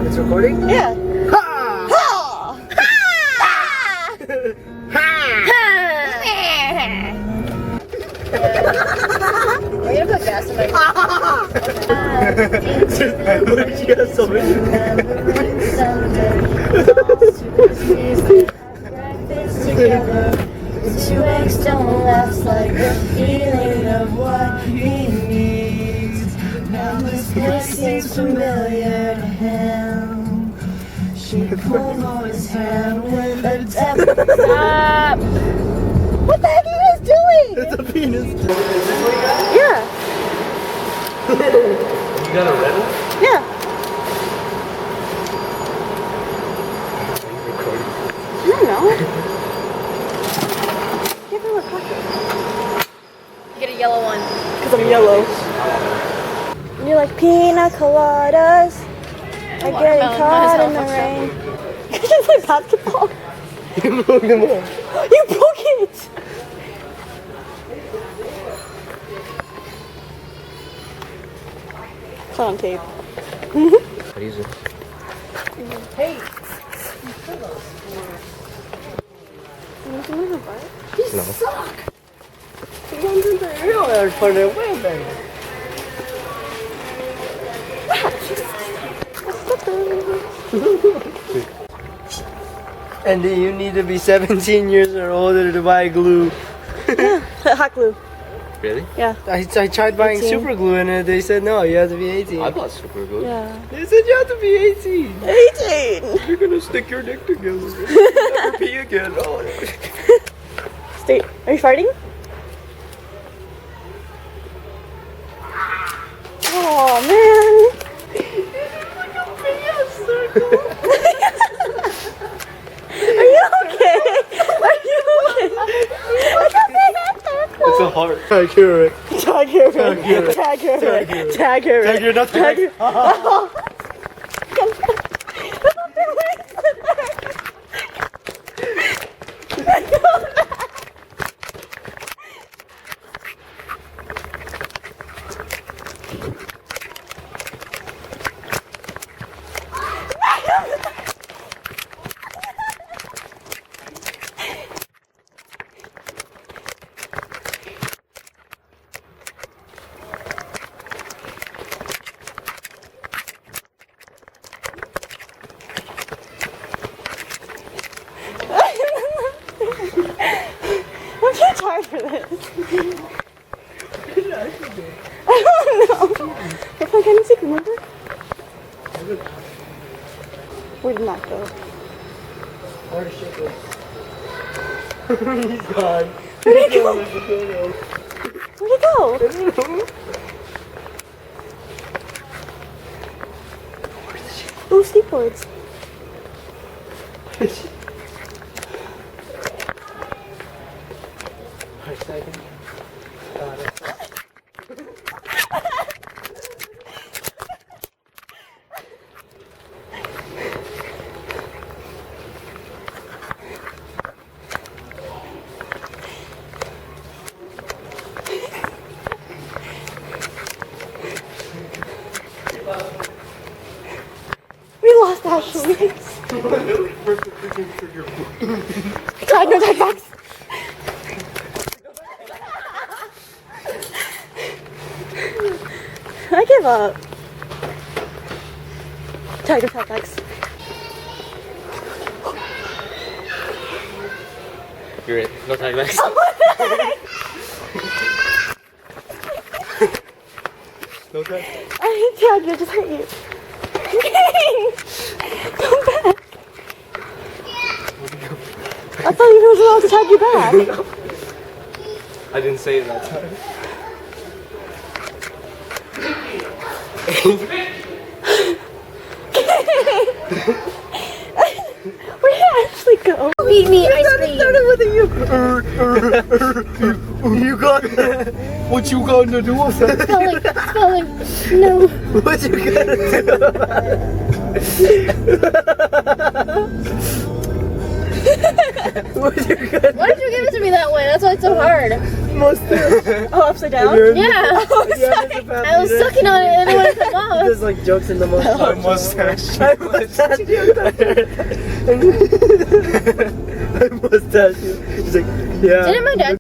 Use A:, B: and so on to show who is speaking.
A: It's recording?
B: Yeah.
A: Ha!
B: Ha! Are you gonna put gas in my
A: What did you have so many?
B: Two eggs don't last like the feeling of what he needs. Now this place seems familiar to him. She pulled on his hand with a tap. Stop! What the heck are you guys doing?
A: It's a penis. Is this what you got?
B: Yeah.
A: You got a red one?
B: Yeah. I don't know. Give him a pocket. Get a yellow one. Because I'm yellow. You like pina coladas? I get caught in the rain. You just play basketball.
A: You broke them all.
B: You broke it! It's on tape.
A: What is it?
B: Hey! You suck! You don't do the real air for the way, baby.
A: And then you need to be 17 years or older to buy glue.
B: Yeah, hot glue.
A: Really?
B: Yeah.
A: I tried buying
B: 18.
A: super glue and they said no, you have to be 18.
C: I bought super glue.
B: Yeah.
A: They said you have to be 18.
B: 18!
A: You're gonna stick your dick together. You'll never pee again. Oh.
B: Stay. Are you farting? Oh man! Are you okay? Are you okay?
A: It's a heart. Tag your
B: Tag her.
A: Tag her.
B: Tag her.
A: Tag her.
B: Tag her.
A: Tag your not
B: Tag her. I'm too tired for this. I don't know. We're playing hide and seek, remember? Where did Matt go?
A: He's gone.
B: Where'd he go? Where'd he go? Ooh, skateboards. We lost Ashley. Tag, no tag box. I give up. Tag, no tag box.
C: You're it. No tag back.
A: No tag.
B: I didn't tag you, I just hurt you. Come back. I thought you was allowed to tag you back.
A: I didn't say it that time.
B: Where did Ashley go? Feed me ice cream.
A: With you. You got what you gonna do?
B: Spelling. No.
A: What you gonna do?
B: Why did you give it to me that way? That's why it's so hard.
A: Mustache.
D: Oh, upside down?
A: You're in
B: Yeah. I was sucking on it and it wouldn't come off.
A: There's like jokes in the mustache.
C: Mustache.
A: I mustache you. I mustache you. He's like, yeah.
B: Didn't my dad